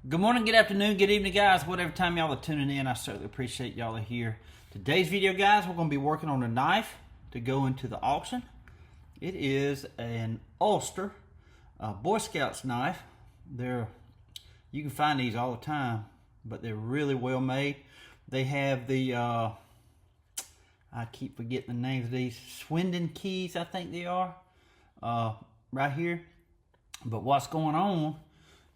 Good morning, good afternoon, good evening, guys. Whatever time y'all are tuning in, I certainly appreciate y'all are here. Today's video, guys, we're going to be working on a knife to go into the auction. It is an Ulster Boy Scouts knife. You can find these all the time, but they're really well made. They have the, I keep forgetting the names of these, Swindon keys, I think they are, right here. But what's going on,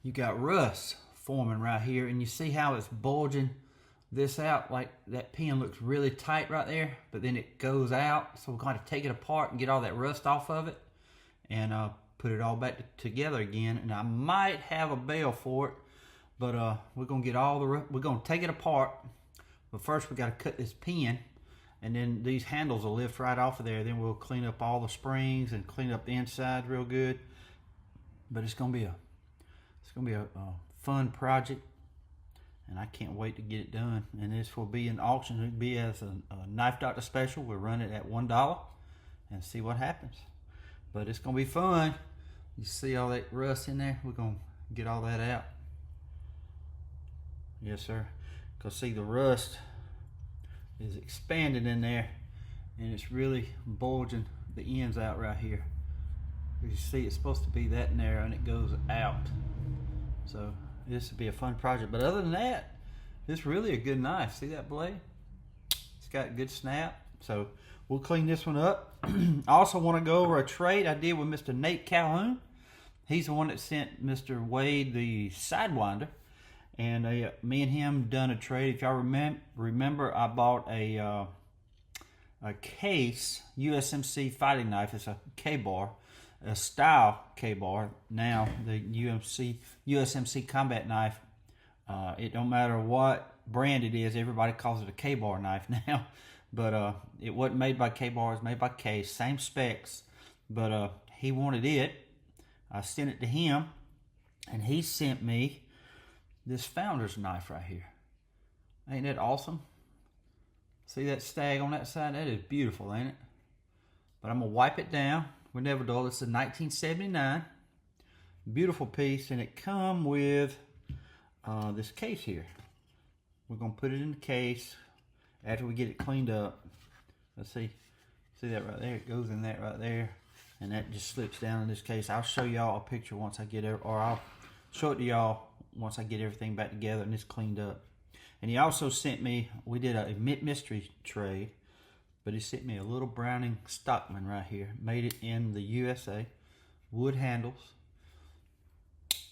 you got rust forming right here, and you see how it's bulging this out. Like that pin looks really tight right there, but then it goes out, so we're going to take it apart and get all that rust off of it and put it all back together again. And I might have a bale for it, but we're going to get we're going to take it apart, but first we got to cut this pin, and then these handles will lift right off of there. Then we'll clean up all the springs and clean up the inside real good. But it's gonna be a fun project, and I can't wait to get it done. And this will be an auction. It'll be as a Knife Doctor special. We'll run it at $1 and see what happens. But it's gonna be fun. You see all that rust in there? We're gonna get all that out. Yes, sir. Cause see, the rust is expanded in there, and it's really bulging the ends out right here. You see, it's supposed to be that narrow, and it goes out. So this would be a fun project. But other than that, it's really a good knife. See that blade? It's got good snap. So we'll clean this one up. I also want to go over a trade I did with Mr. Nate Calhoun. He's the one that sent Mr. Wade the Sidewinder. And me and him done a trade. If y'all remember, I bought a case USMC fighting knife. It's a K-bar. A style K-bar. Now the USMC combat knife, it don't matter what brand it is, everybody calls it a K-bar knife now. But it wasn't made by K-bar, it's made by K, same specs. But he wanted it. I sent it to him, and he sent me this Founder's knife right here. Ain't that awesome? See that stag on that side? That is beautiful, ain't it? But I'm gonna wipe it down. We never dull. It's a 1979 beautiful piece, and it come with this case here. We're gonna put it in the case after we get it cleaned up. Let's see that right there? It goes in that right there, and that just slips down in this case. I'll show y'all a picture once I get it, or I'll show it to y'all once I get everything back together and it's cleaned up. And he also sent me, we did a mystery trade, but he sent me a little Browning Stockman right here. Made it in the USA. Wood handles.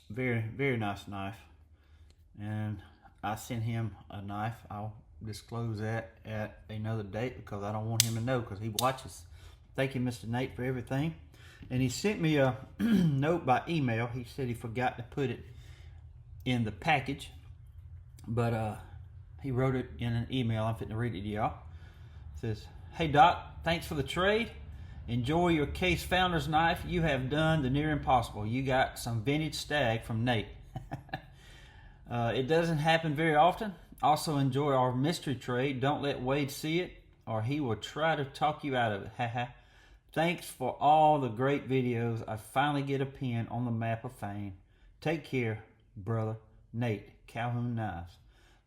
Very, very nice knife. And I sent him a knife. I'll disclose that at another date because I don't want him to know, because he watches. Thank you, Mr. Nate, for everything. And he sent me a note by email. He said he forgot to put it in the package. But he wrote it in an email. I'm fitting to read it to y'all. It says, "Hey Doc, thanks for the trade. Enjoy your case Founder's knife. You have done the near impossible. You got some vintage stag from Nate." It doesn't happen very often. Also enjoy our mystery trade. Don't let Wade see it, or he will try to talk you out of it. Haha. Thanks for all the great videos. I finally get a pin on the map of fame. Take care, brother. Nate, Calhoun Knives.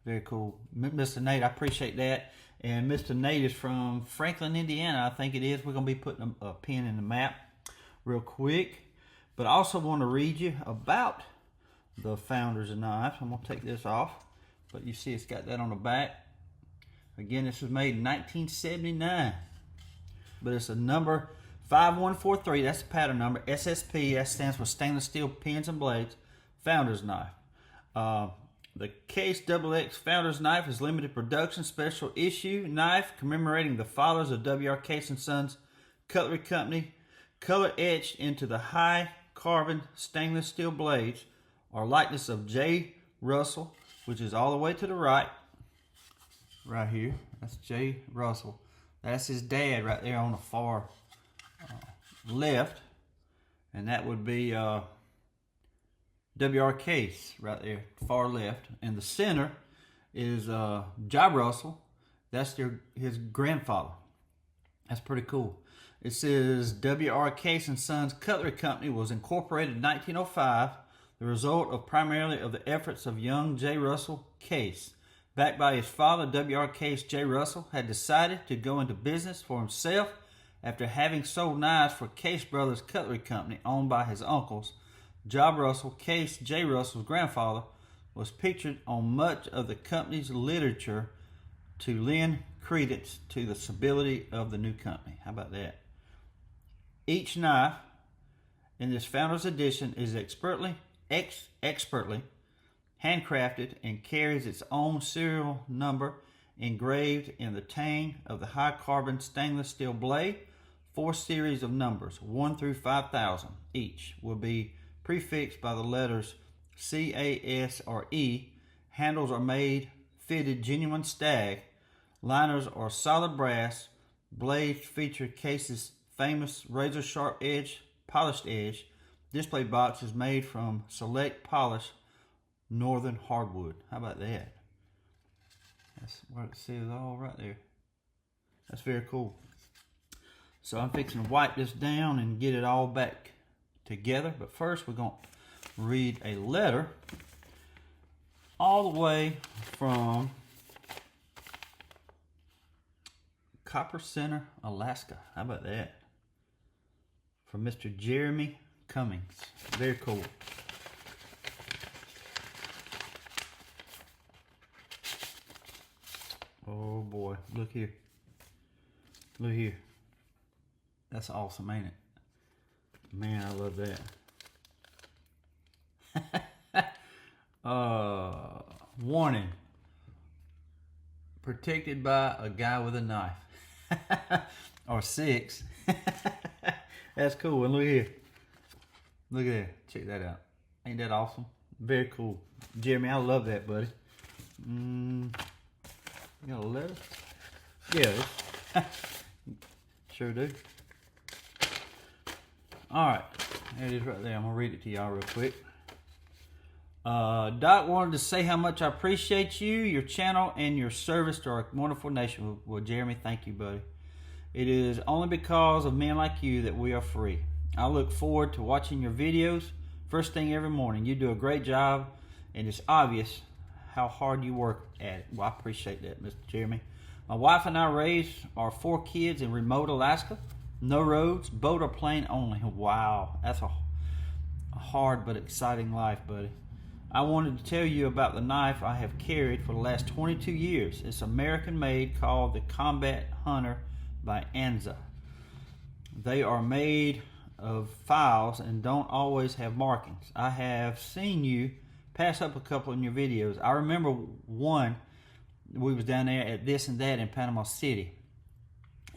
Very cool. Mr. Nate, I appreciate that. And Mr. Nate is from Franklin, Indiana, I think it is. We're going to be putting a pin in the map real quick. But I also want to read you about the Founder's knife. I'm going to take this off. But you see it's got that on the back. Again, this was made in 1979. But it's a number 5143. That's the pattern number. SSP, that stands for Stainless Steel Pins and Blades. Founder's knife. The Case XX Founder's Knife is limited production special issue knife commemorating the fathers of W.R. Case & Sons Cutlery Company. Color etched into the high carbon stainless steel blades are likeness of J. Russell, which is all the way to the right here. That's J. Russell. That's his dad right there on the far left, and that would be W.R. Case right there, far left. And the center is J. Russell. That's his grandfather. That's pretty cool. It says W.R. Case & Sons Cutlery Company was incorporated in 1905. the result of primarily of the efforts of young J. Russell Case. Backed by his father, W.R. Case J. Russell had decided to go into business for himself after having sold knives for Case Brothers Cutlery Company, owned by his uncles. Job Russell, Case J. Russell's grandfather, was pictured on much of the company's literature to lend credence to the stability of the new company. How about that? Each knife in this Founders Edition is expertly handcrafted and carries its own serial number engraved in the tang of the high carbon stainless steel blade. 4 series of numbers, 1 through 5,000 each, will be prefixed by the letters C, A, S, or E. Handles are made fitted genuine stag. Liners are solid brass. Blades feature Case's famous razor sharp edge, polished edge. Display box is made from select polished northern hardwood. How about that? That's where it says all right there. That's very cool. So I'm fixing to wipe this down and get it all back together. But first we're going to read a letter all the way from Copper Center, Alaska. How about that? From Mr. Jeremy Cummings. Very cool. Oh boy, look here. Look here. That's awesome, ain't it? Man, I love that. Warning. Protected by a guy with a knife. Or 6. That's cool. And look here. Look at that. Check that out. Ain't that awesome? Very cool. Jeremy, I love that, buddy. You got a letter? Yeah. Sure do. Alright. There it is right there. I'm going to read it to y'all real quick. Doc wanted to say how much I appreciate you, your channel, and your service to our wonderful nation. Well, Jeremy, thank you, buddy. It is only because of men like you that we are free. I look forward to watching your videos first thing every morning. You do a great job, and it's obvious how hard you work at it. Well, I appreciate that, Mr. Jeremy. My wife and I raised our 4 kids in remote Alaska. No roads, boat or plane only. Wow, that's a hard but exciting life, buddy. I wanted to tell you about the knife I have carried for the last 22 years. It's American made, called the Combat Hunter by Anza. They are made of files and don't always have markings. I have seen you pass up a couple in your videos. I remember one, we was down there at This and That in Panama City,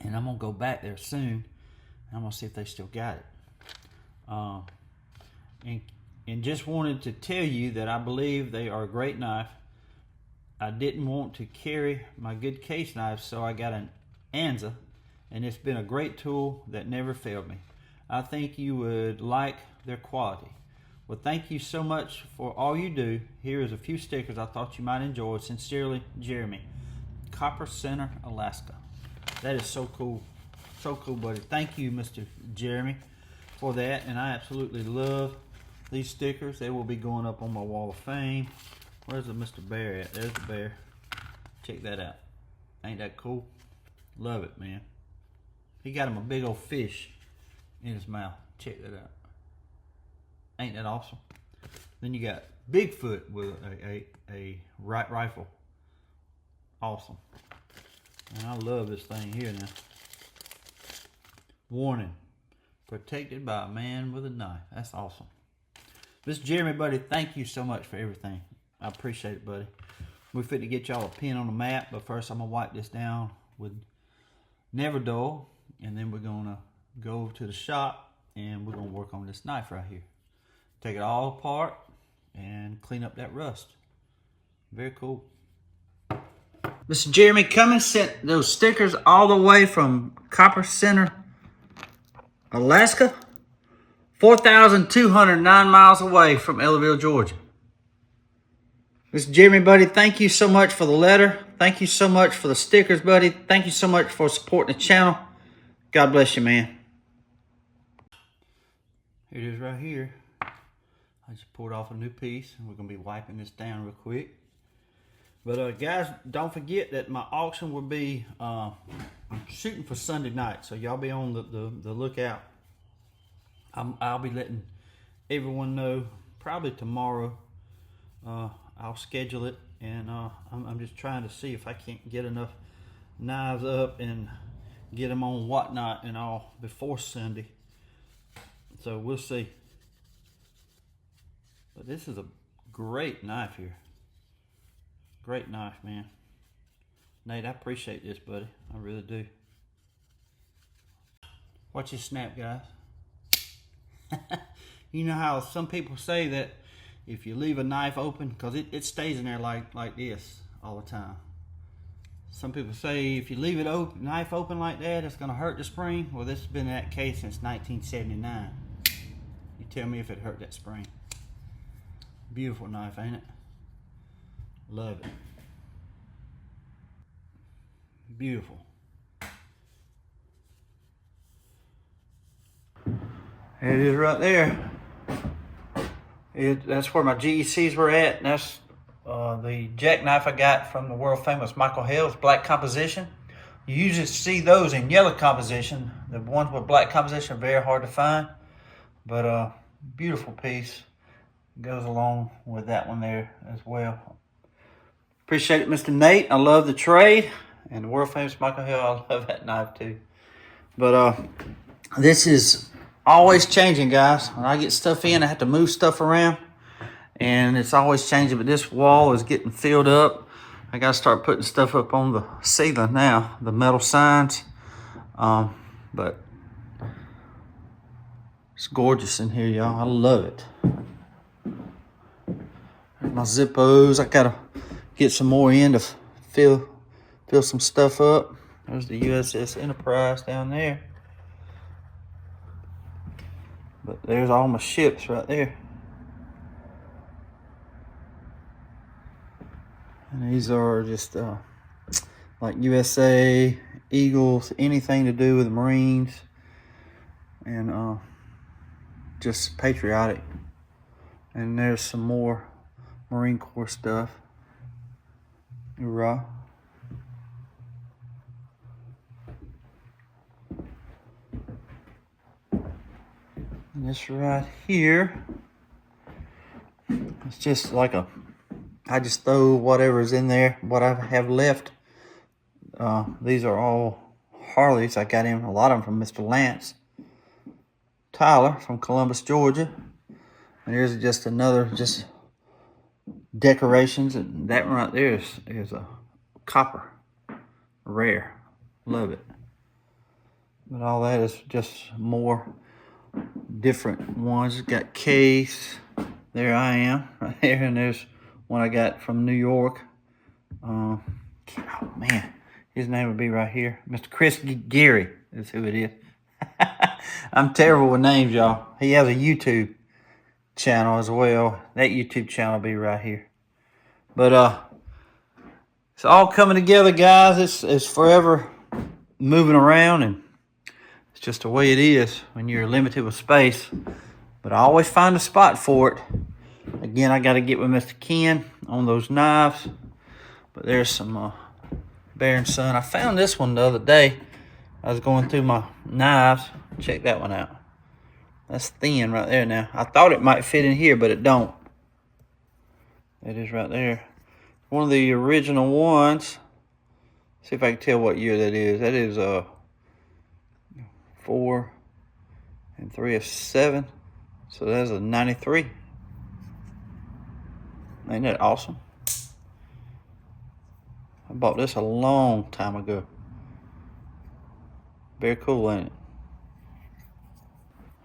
and I'm gonna go back there soon. I'm gonna see if they still got it. And just wanted to tell you that I believe they are a great knife. I didn't want to carry my good case knives, so I got an Anza, and it's been a great tool that never failed me. I think you would like their quality. Well, thank you so much for all you do. Here is a few stickers I thought you might enjoy. Sincerely, Jeremy. Copper Center, Alaska. That is so cool. So cool, buddy. Thank you, Mr. Jeremy, for that. And I absolutely love these stickers. They will be going up on my wall of fame. Where's the Mr. Bear at? There's the bear. Check that out. Ain't that cool? Love it, man. He got him a big old fish in his mouth. Check that out. Ain't that awesome? Then you got Bigfoot with a rifle. Awesome. And I love this thing here now. Warning. Protected by a man with a knife. That's awesome. Mr. Jeremy, buddy, thank you so much for everything. I appreciate it, buddy. We're fit to get y'all a pin on the map, but first I'm going to wipe this down with Never Dull, and then we're going to go over to the shop, and we're going to work on this knife right here. Take it all apart and clean up that rust. Very cool. Mr. Jeremy Cummings sent those stickers all the way from Copper Center, Alaska. 4,209 miles away from Ellaville, Georgia. Mr. Jeremy, buddy, thank you so much for the letter. Thank you so much for the stickers, buddy. Thank you so much for supporting the channel. God bless you, man. Here it is right here. I just poured off a new piece, and we're gonna be wiping this down real quick. But guys, don't forget that my auction will be, I'm shooting for Sunday night, so y'all be on the lookout. I'll be letting everyone know probably tomorrow. I'll schedule it, and I'm just trying to see if I can't get enough knives up and get them on Whatnot and all before Sunday. So we'll see. But this is a great knife here. Great knife, man. Nate, I appreciate this, buddy. I really do. Watch this snap, guys. You know how some people say that if you leave a knife open, because it stays in there like this all the time. Some people say if you leave it open, knife open like that, it's going to hurt the spring. Well, this has been that case since 1979. You tell me if it hurt that spring. Beautiful knife, ain't it? Love it. Beautiful. There it is right there. That's where my GECs were at. That's the jackknife I got from the world famous Michael Hill's black composition. You usually see those in yellow composition. The ones with black composition are very hard to find. But beautiful piece. Goes along with that one there as well. Appreciate it, Mr. Nate. I love the trade. And the world famous Michael Hill, I love that knife too. But this is always changing, guys. When I get stuff in, I have to move stuff around. And it's always changing, but this wall is getting filled up. I got to start putting stuff up on the ceiling now, the metal signs. But it's gorgeous in here, y'all. I love it. There's my Zippos. I got to get some more in to fill some stuff up. There's the USS Enterprise down there. But there's all my ships right there. And these are just like USA, Eagles, anything to do with the Marines. And just patriotic. And there's some more Marine Corps stuff. Hoorah. And this right here, it's just like I just throw whatever's in there, what I have left. These are all Harleys. I got a lot of them from Mr. Lance Tyler from Columbus, Georgia. And here's just another, decorations. And that one right there is a copper. Rare. Love it. But all that is just more different ones. Got case. There I am right there, and there's one I got from New York. Oh man, his name would be right here. Mr. Chris Gary is who it is. I'm terrible with names, y'all. He has a YouTube channel as well. That YouTube channel will be right here. But it's all coming together, guys. It's forever moving around, and it's just the way it is when you're limited with space. But I always find a spot for it. Again, I got to get with Mr. Ken on those knives. But there's some Bear and Son. I found this one the other day. I was going through my knives. Check that one out. That's thin right there now. I thought it might fit in here, but it don't. It is right there. One of the original ones. See if I can tell what year that is. That is 4 and 3 of 7. So that's a 93. Ain't that awesome? I bought this a long time ago. Very cool, ain't it?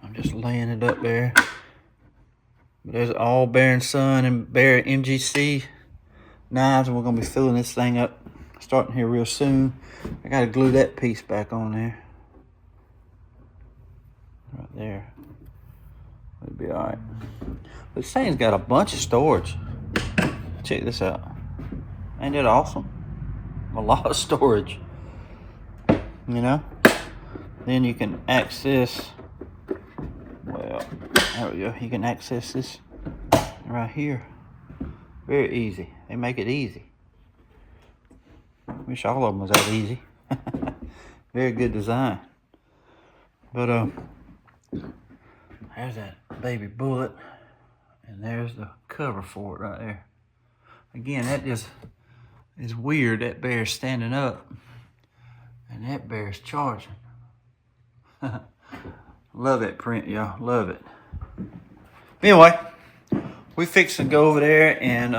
I'm just laying it up there. But there's all Bear and Son and Bear MGC knives, and we're gonna be filling this thing up starting here real soon. I gotta glue that piece back on there. Right there. It'll be alright. This thing's got a bunch of storage. Check this out. Ain't that awesome? A lot of storage. You know? Then you can access, well, there we go. You can access this right here. Very easy. They make it easy. Wish all of them was that easy. Very good design. But there's that baby bullet, and there's the cover for it right there. Again, that just is weird. That bear's standing up, and that bear's charging. Love that print, y'all. Love it. Anyway, we fix to go over there and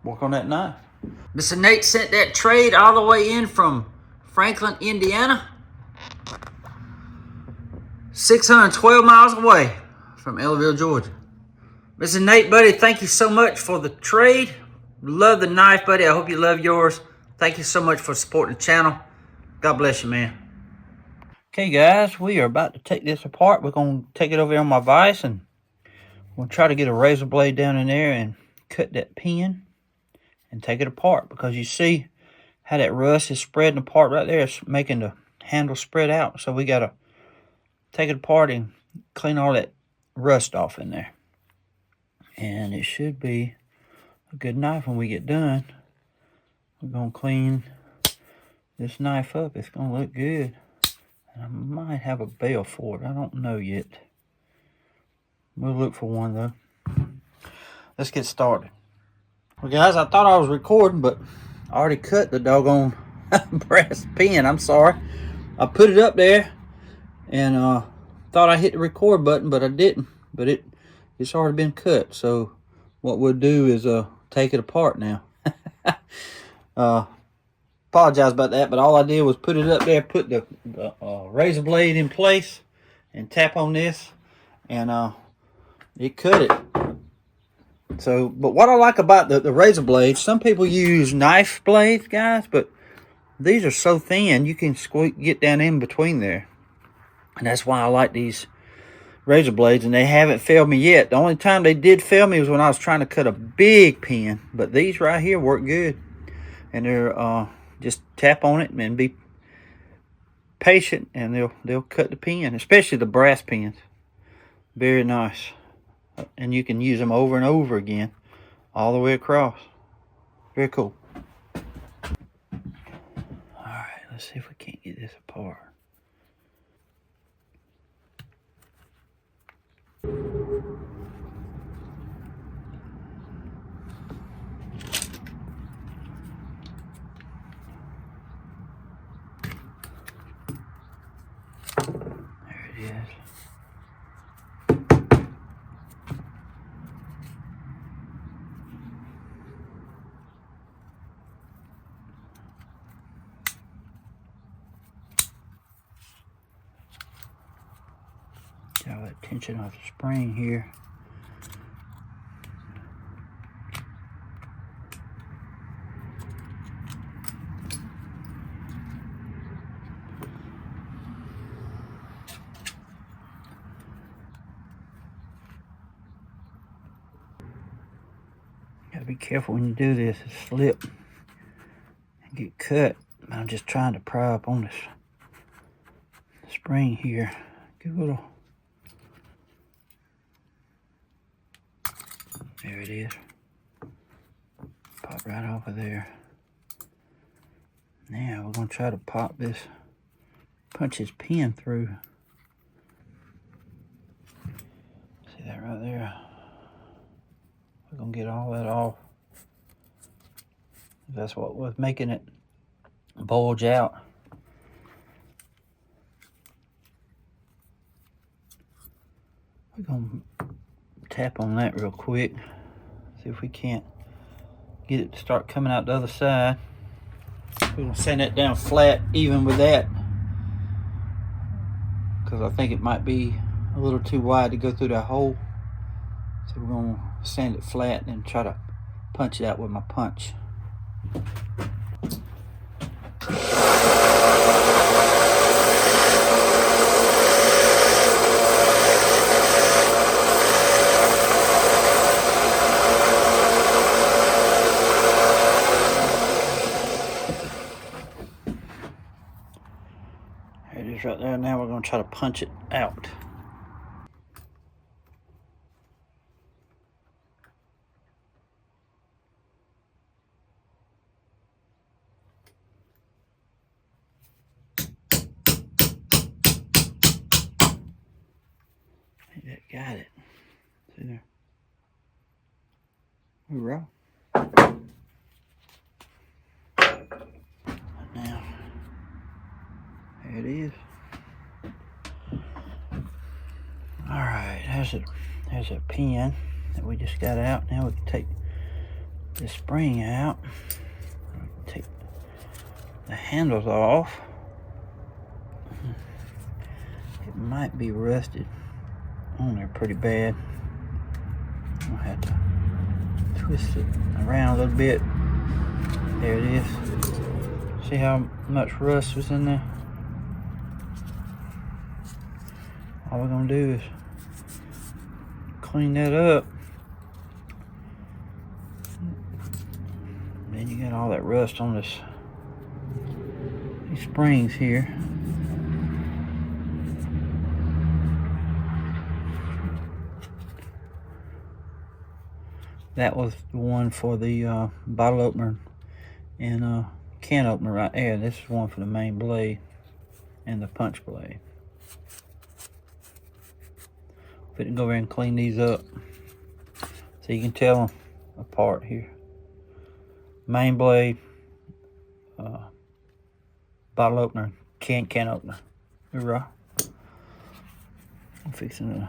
work on that knife. Mr. Nate sent that trade all the way in from Franklin, Indiana. 612 miles away from Ellaville, Georgia. Mr. Nate, buddy, thank you so much for the trade. Love the knife, buddy. I hope you love yours. Thank you so much for supporting the channel. God bless you, man. Okay, guys, we are about to take this apart. We're going to take it over here on my vise, and we'll try to get a razor blade down in there and cut that pin and take it apart, because you see how that rust is spreading apart right there. It's making the handle spread out. So we got to take it apart and clean all that rust off in there. And it should be a good knife when we get done. We're going to clean this knife up. It's going to look good. And I might have a bell for it. I don't know yet. We'll look for one, though. Let's get started. Well, guys, I thought I was recording, but I already cut the doggone brass pin. I'm sorry. I put it up there and thought I hit the record button, but I didn't. But it's already been cut. So what we'll do is take it apart now. Apologize about that, but all I did was put it up there, put the razor blade in place, and tap on this, and it cut it. So, but what I like about the razor blades, some people use knife blades, guys, but these are so thin you can get down in between there, and that's why I like these razor blades. And they haven't failed me yet. The only time they did fail me was when I was trying to cut a big pin, but these right here work good, and they're just tap on it and be patient, and they'll cut the pin, especially the brass pins. Very nice. And you can use them over and over again all the way across. Very cool. Alright, let's see if we can't get this apart. There it is. Get all that tension off the spring here. Gotta be careful when you do this, it slip and get cut. I'm just trying to pry up on this spring here. Get a little. There it is. Pop right off of there. Now we're gonna try to pop this, punch this pin through. See that right there? We're gonna get all that off. That's what was making it bulge out. We're gonna tap on that real quick. See if we can't get it to start coming out the other side. We're gonna sand that down flat, even with that, because I think it might be a little too wide to go through that hole. So we're gonna sand it flat and try to punch it out with my punch. There it is right there. Now we're going to try to punch it out. Got it. See there? Hoorah. Now, there it is. Alright, there's a pin that we just got out. Now we can take the spring out. Take the handles off. It might be rusted on there pretty bad. I'll have to twist it around a little bit. There it is. See how much rust was in there? All we're gonna do is clean that up. Then you got all that rust on these springs here. That was the one for the bottle opener and can opener right there. This is one for the main blade and the punch blade. But go over and clean these up so you can tell them apart here. Main blade, bottle opener, can opener. Hoorah. I'm fixing to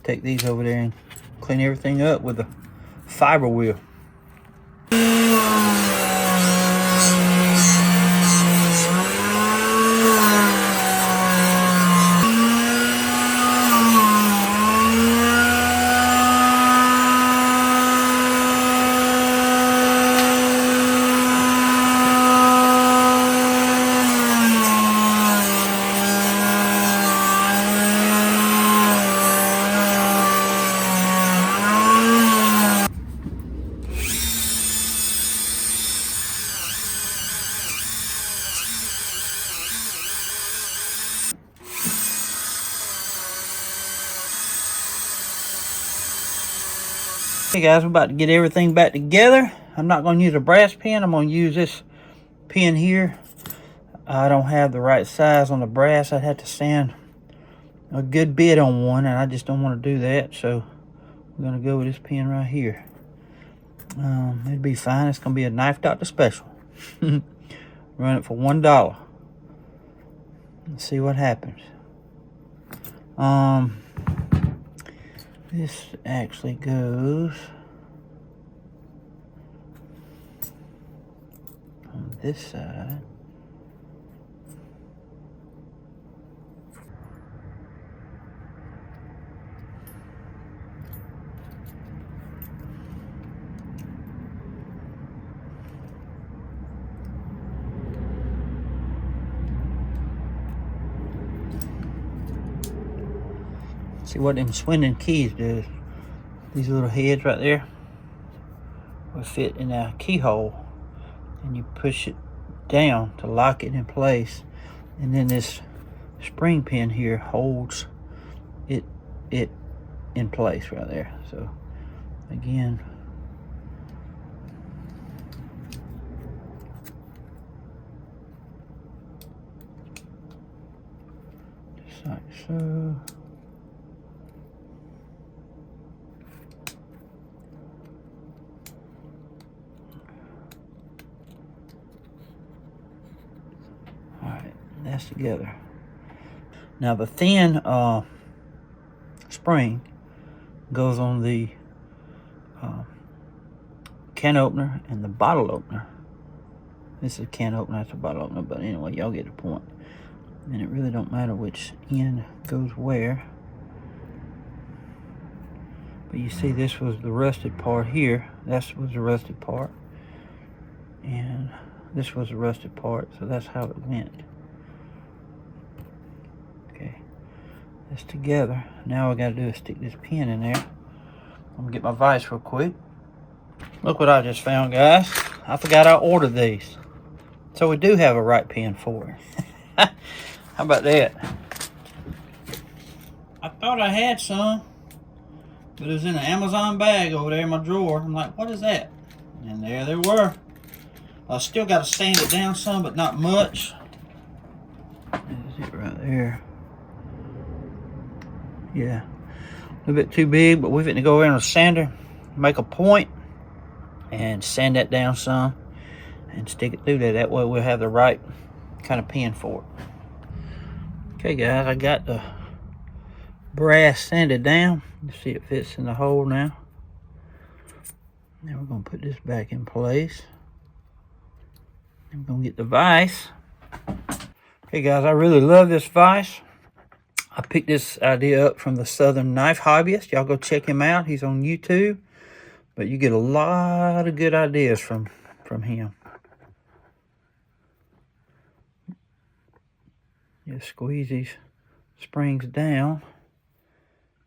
take these over there and clean everything up with a fiber wheel. Hey guys, we're about to get everything back together. I'm not going to use a brass pin. I'm going to use this pin here. I don't have the right size on the brass. I'd have to sand a good bit on one, and I just don't want to do that. So we're going to go with this pin right here. It'll be fine. It's going to be a Knife Doctor special. Run it for $1. Let's see what happens. This actually goes on this side. See what them Swindon keys do. These little heads right there will fit in a keyhole, and you push it down to lock it in place, and then this spring pin here holds it in place right there. So again, just like so. That's together. Now the thin spring goes on the can opener and the bottle opener. This is a can opener, that's a bottle opener, but anyway, y'all get the point. And it really don't matter which end goes where. But you see, this was the rusted part here. That was the rusted part. And this was the rusted part, so that's how it went. Okay, this together. Now all we gotta do is stick this pin in there. I'm gonna get my vise real quick. Look what I just found, guys. I forgot I ordered these. So we do have a right pin for it. How about that? I thought I had some, but it was in an Amazon bag over there in my drawer. I'm like, what is that? And there they were. I still got to sand it down some, but not much. There's it right there. Yeah, a little bit too big, but we're going to go around with a sander, make a point, and sand that down some, and stick it through there. That way we'll have the right kind of pin for it. Okay, guys, I got the brass sanded down. You see it fits in the hole now. Now we're going to put this back in place. I'm going to get the vise. Okay, guys, I really love this vise. I picked this idea up from the Southern Knife Hobbyist. Y'all go check him out. He's on YouTube. But you get a lot of good ideas from him. Just squeeze these springs down,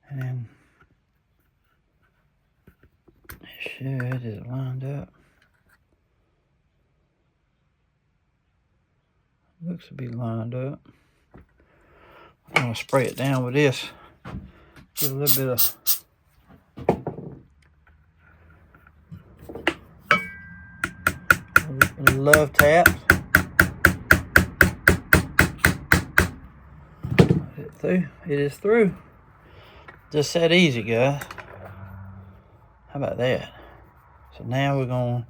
and then it should, is it lined up? Looks to be lined up. I'm gonna spray it down with this. Get a little bit of love taps. Is it through? It is through. Just that easy, guys. How about that? So now we're gonna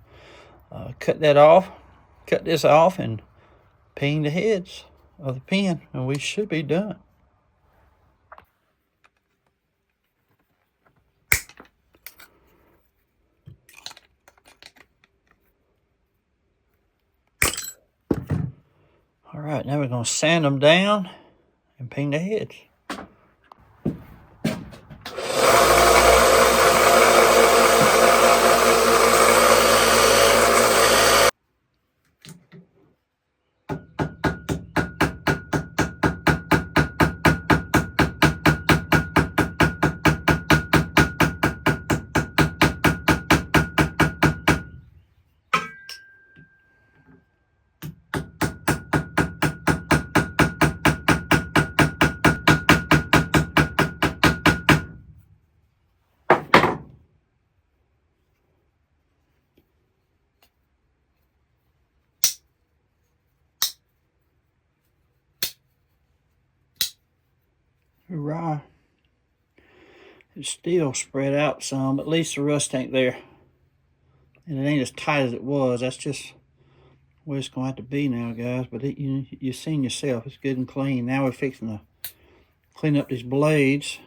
cut this off, and ping the heads of the pin, and we should be done. All right, now we're gonna sand them down and ping the heads. Hurrah. It's still spread out some, but at least the rust ain't there. And it ain't as tight as it was. That's just where it's going to have to be now, guys. But you've seen yourself. It's good and clean. Now we're fixing to clean up these blades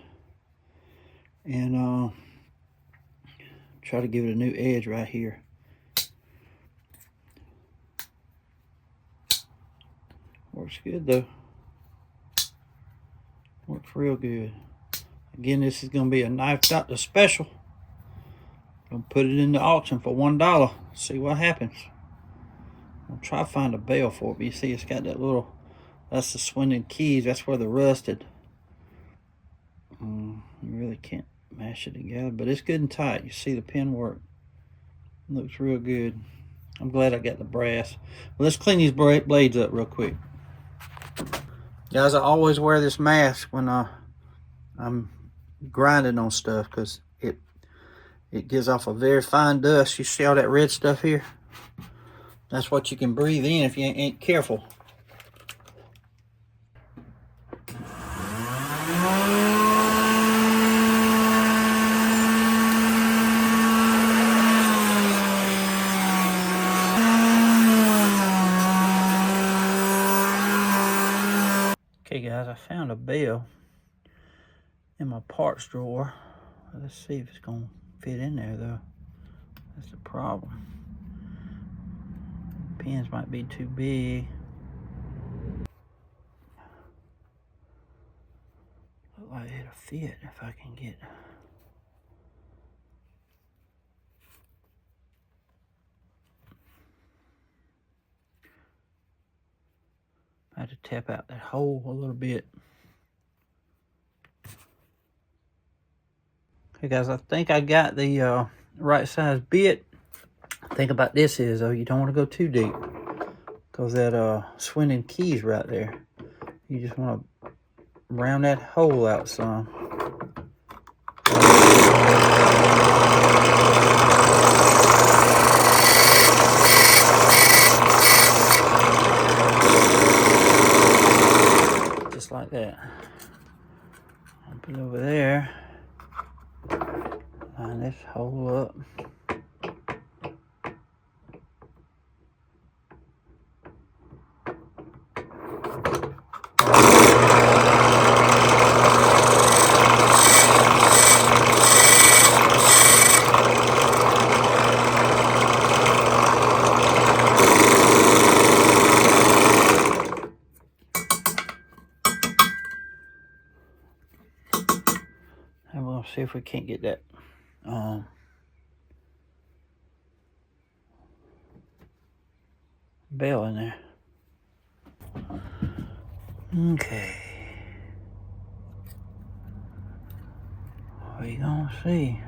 and try to give it a new edge right here. Works good, though. Works real good. Again, this is going to be a Knife Doctor special. I'm going to put it in the auction for $1. See what happens. I'll try to find a bell for it, but you see it's got that little, that's the swinging keys. That's where they're rusted. You really can't mash it together, but it's good and tight. You see the pin work. It looks real good. I'm glad I got the brass. Well, let's clean these blades up real quick. Guys, I always wear this mask when I'm grinding on stuff, because it gives off a very fine dust. You see all that red stuff here? That's what you can breathe in if you ain't careful. Okay, guys, I found a bell in my parts drawer. Let's see if it's gonna fit in there, though. That's the problem. Pins might be too big. Look like it'll fit if I can get. I had to tap out that hole a little bit. Okay, guys, I think I got the right size bit. The thing about this is, though, you don't want to go too deep, because that swinging key's right there. You just want to round that hole out some. Just like that. Put it over there. Line this hole up. And we'll see if we can't get that bell in there. Okay. We gonna see.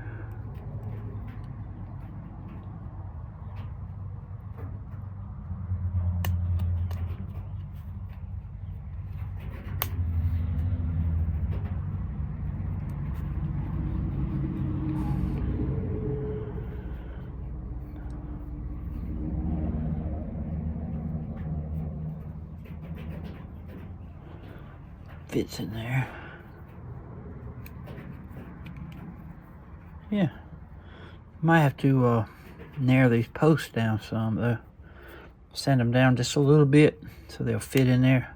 Fits in there. Yeah. Might have to narrow these posts down some though. Sand them down just a little bit so they'll fit in there.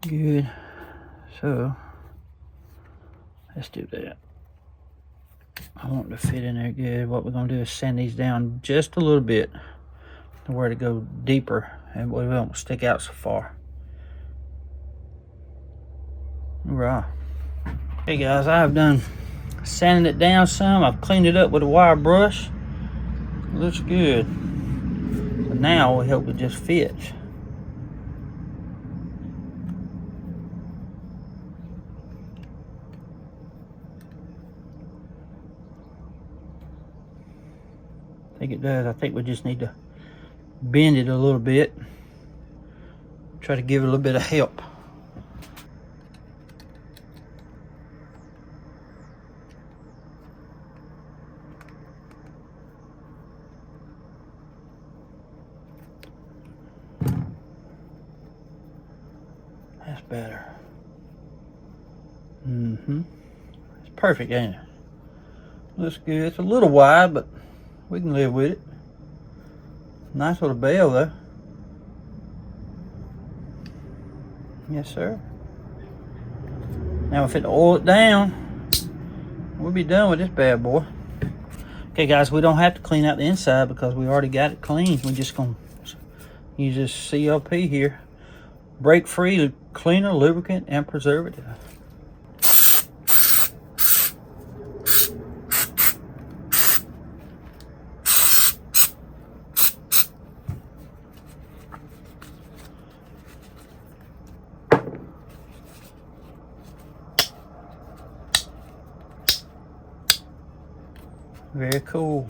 Good. So let's do that. I want it to fit in there good. What we're gonna do is sand these down just a little bit to where to go deeper and we won't stick out so far. Right. Hey guys, I've done sanding it down some. I've cleaned it up with a wire brush. It looks good. So now we hope it just fits. I think it does. I think we just need to bend it a little bit. Try to give it a little bit of help. That's better. It's perfect, ain't it? Looks good. It's a little wide, but we can live with it. Nice little bell, though. Yes, sir. Now, if it oil it down, we'll be done with this bad boy. Okay, guys, we don't have to clean out the inside because we already got it clean. We're just gonna use this CLP here. Break-free cleaner, lubricant, and preservative. Very cool.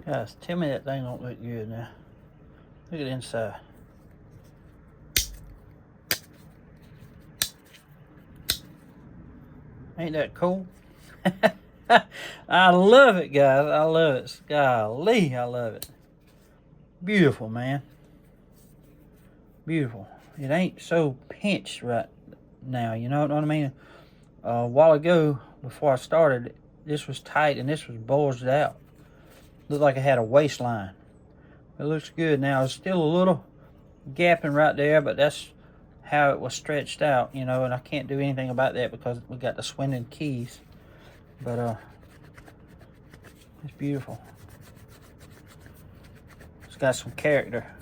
Guys, tell me that thing don't look good now. Look at the inside. Ain't that cool? I love it, guys. I love it. Golly, I love it. Beautiful, man. Beautiful. It ain't so pinched right now, you know what I mean? A while ago, before I started, this was tight and this was bulged out. Looked like it had a waistline. It looks good now. It's still a little gapping right there, but that's how it was stretched out, you know, and I can't do anything about that because we got the Swindon keys. But it's beautiful. It's got some character.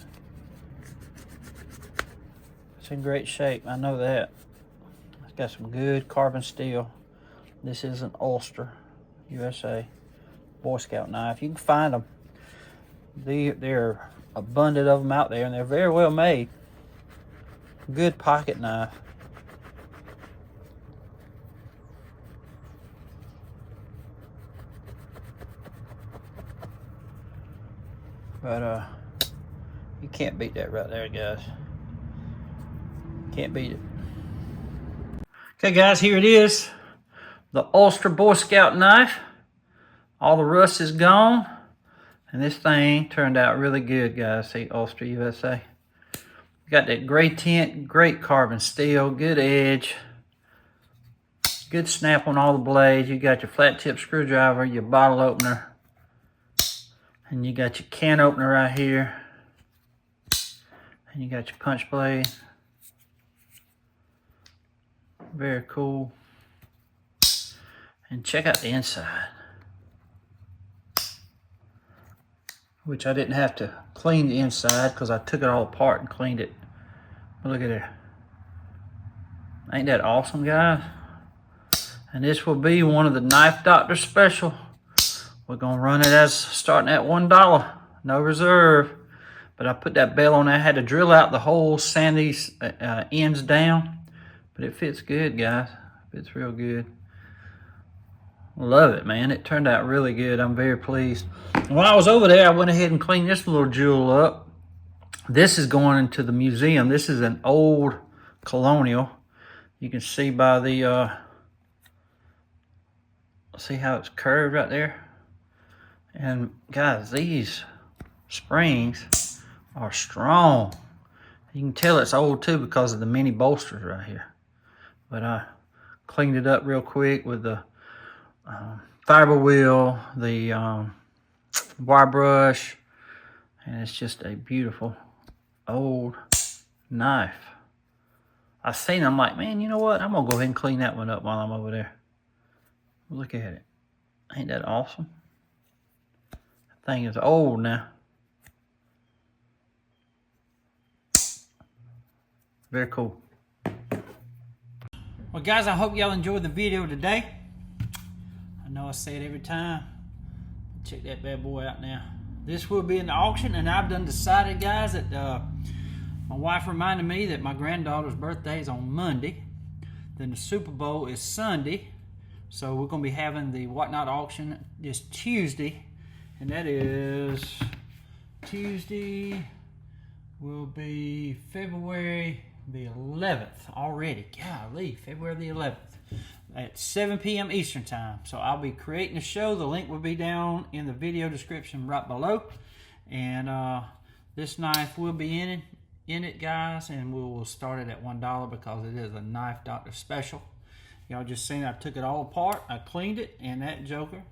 It's in great shape, I know that. It's got some good carbon steel. This is an Ulster, USA Boy Scout knife. You can find them. There are abundant of them out there, and they're very well made. Good pocket knife. But you Can't beat that right there, guys. Can't beat it. Okay, guys, here it is. The Ulster Boy Scout knife. All the rust is gone. And this thing turned out really good, guys. See, Ulster USA. Got that gray tint, great carbon steel, good edge. Good snap on all the blades. You got your flat tip screwdriver, your bottle opener. And you got your can opener right here. And you got your punch blade. Very cool. And check out the inside. Which I didn't have to clean the inside because I took it all apart and cleaned it. But look at there. Ain't that awesome, guys? And this will be one of the Knife Doctor special. We're gonna run it as starting at $1, no reserve. But I put that bell on there. I had to drill out the whole sandy ends down. But it fits good, guys. It fits real good. Love it, man. It turned out really good. I'm very pleased. While I was over there, I went ahead and cleaned this little jewel up. This is going into the museum. This is an old colonial. You can see by the, see how it's curved right there? And guys, these springs are strong. You can tell it's old too because of the mini bolsters right here. But I cleaned it up real quick with the fiber wheel, the wire brush, and it's just a beautiful old knife. I seen it, I'm like, man, you know what? I'm gonna go ahead and clean that one up while I'm over there. Look at it. Ain't that awesome? That thing is old now. Very cool. Well, guys, I hope y'all enjoyed the video today. I know I say it every time. Check that bad boy out now. This will be in the auction, and I've done decided, guys, that my wife reminded me that my granddaughter's birthday is on Monday. Then the Super Bowl is Sunday. So we're going to be having the Whatnot auction this Tuesday. And that is Tuesday will be February the 11th already. Golly, February the 11th at 7 p.m. Eastern time. So I'll be creating a show. The link will be down in the video description right below. And this knife will be in it, guys. And we will start it at $1 because it is a Knife Doctor special. Y'all just seen I took it all apart. I cleaned it. And that joker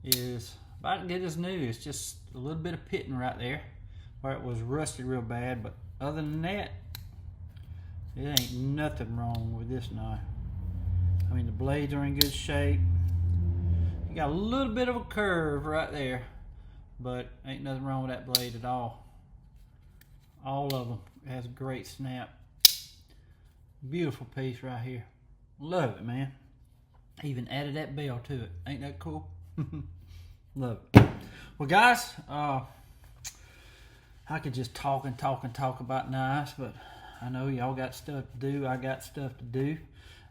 is about good as new. It's just a little bit of pitting right there where it was rusted real bad. But other than that, it ain't nothing wrong with this knife. I mean, the blades are in good shape. You got a little bit of a curve right there, but ain't nothing wrong with that blade at all. All of them. It has a great snap. Beautiful piece right here. Love it, man. Even added that bell to it. Ain't that cool? Love it. Well, guys, I could just talk and talk and talk about knives, but I know y'all got stuff to do. I got stuff to do.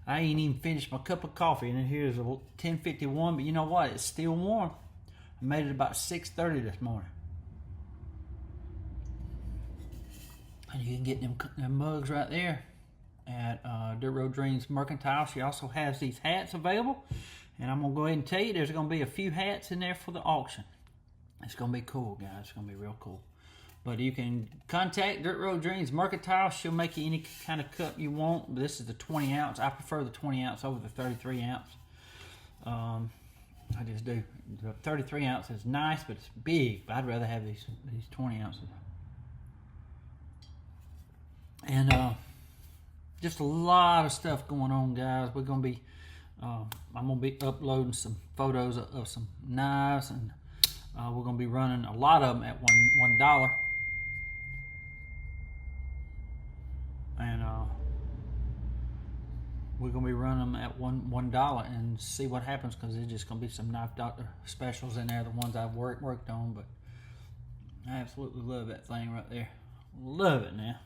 I ain't even finished my cup of coffee, and here's a 10:51, but you know what? It's still warm. I made it about 6:30 this morning. And you can get them mugs right there at Dirt Road Dreams Mercantile. She also has these hats available, and I'm going to go ahead and tell you there's going to be a few hats in there for the auction. It's going to be cool, guys. It's going to be real cool. But you can contact Dirt Road Dreams Mercantile. She'll make you any kind of cup you want. This is the 20 ounce. I prefer the 20 ounce over the 33 ounce. I just do. The 33 ounce is nice, but it's big. But I'd rather have these 20 ounces. And just a lot of stuff going on, guys. We're gonna be, I'm gonna be uploading some photos of some knives, and we're gonna be running a lot of them at $1. And we're gonna be running them at $1 and see what happens, because there's just gonna be some Knife Doctor specials in there, the ones I've worked on. But I absolutely love that thing right there. Love it now.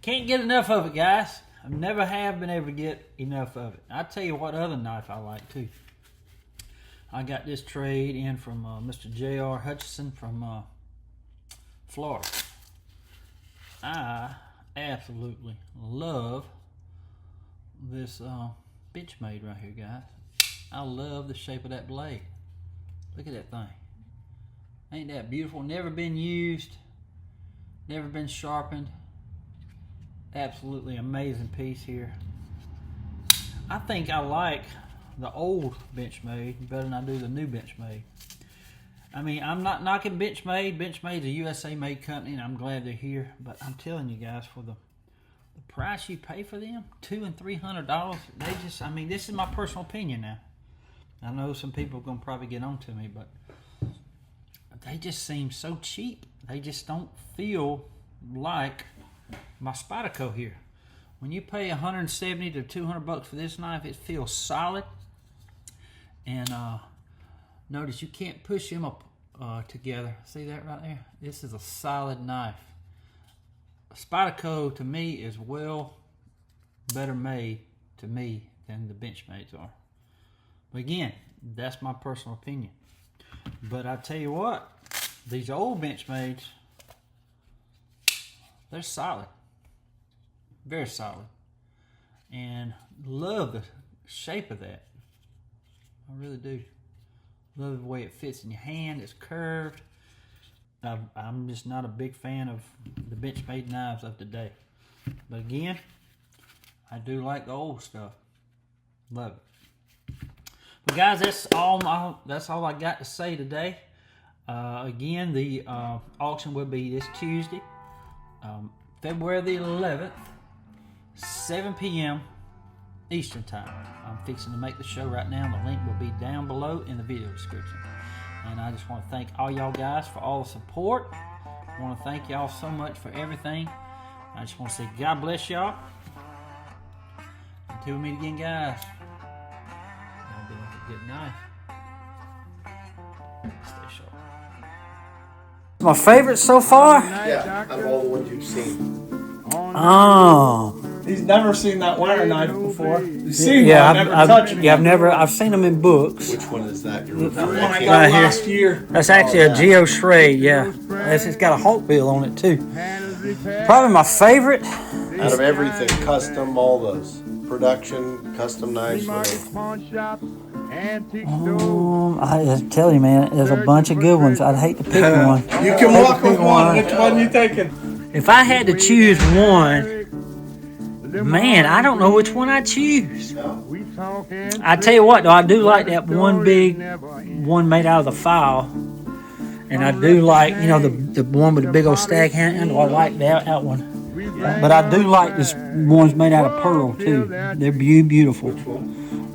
Can't get enough of it, guys. I never have been able to get enough of it. I'll tell you what other knife I like too. I got this trade in from Mr. J.R. Hutchison from Florida. I absolutely love this Benchmade right here, guys. I love the shape of that blade. Look at that thing. Ain't that beautiful? Never been used, never been sharpened. Absolutely amazing piece here. I think I like the old Benchmade better than I do the new Benchmade. I mean, I'm not knocking Benchmade. Benchmade's a USA-made company, and I'm glad they're here. But I'm telling you guys, for the price you pay for them, $200 and $300, they just, I mean, this is my personal opinion now. I know some people are going to probably get on to me, but they just seem so cheap. They just don't feel like my Spyderco here. When you pay $170 to $200 for this knife, it feels solid. And notice you can't push them up together. See that right there? This is a solid knife. Spyderco to me is better made to me than the Benchmades are. But again, that's my personal opinion. But I tell you what, these old Benchmades, they're solid. Very solid. And love the shape of that. I really do. Love the way it fits in your hand. It's curved. I'm just not a big fan of the Benchmade knives of today. But again, I do like the old stuff. Love it. But guys, that's all I got to say today. Again, the auction will be this Tuesday, February the 11th, 7 p.m. Eastern time. I'm fixing to make the show right now. The link will be down below in the video description. And I just want to thank all y'all guys for all the support. I want to thank y'all so much for everything. I just want to say God bless y'all. Until we meet again, guys. Y'all be like a good knife. Stay sharp. My favorite so far? Yeah, out of all the ones you've seen. Oh. He's never seen that wire knife before. He's seen one, never touched one. I've seen them in books. Which one is that you're The referring one I to? got last year. That's actually a Geo Schrade, yeah. It's got a Hawk bill on it too. Probably my favorite. Out of everything, custom, all those. Production, custom knives, whatever. I tell you, man, there's a bunch of good ones. I'd hate to pick one. You can walk with one. Which one you taking? If I had to choose one, man, I don't know which one I'd choose. I tell you what, though, I do like that one big one made out of the file. And I do like, you know, the one with the big old stag handle. I like that one. But I do like this ones made out of pearl, too. They're beautiful.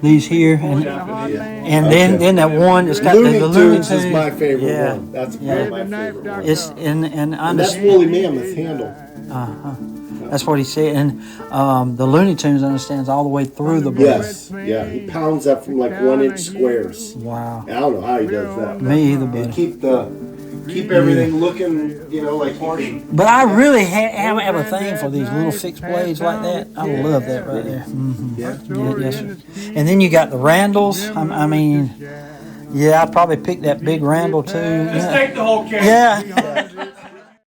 These here. And then that one that's got the Looney Tunes is my favorite one. That's probably my favorite one. It's, and that's woolly mammoth handle. That's what he said. And the Looney Tunes understands all the way through the blade. Yes, yeah. He pounds that from like 1 inch squares. Wow. I don't know how he does that. Me either, buddy. Keep everything looking, you know, like you But I really have a thing for these little fixed blades like that. I love that right there. Mm-hmm. Yeah, yes, sir. And then you got the Randalls. I mean, yeah, I'd probably pick that big Randall too. Let's take the whole case. Yeah.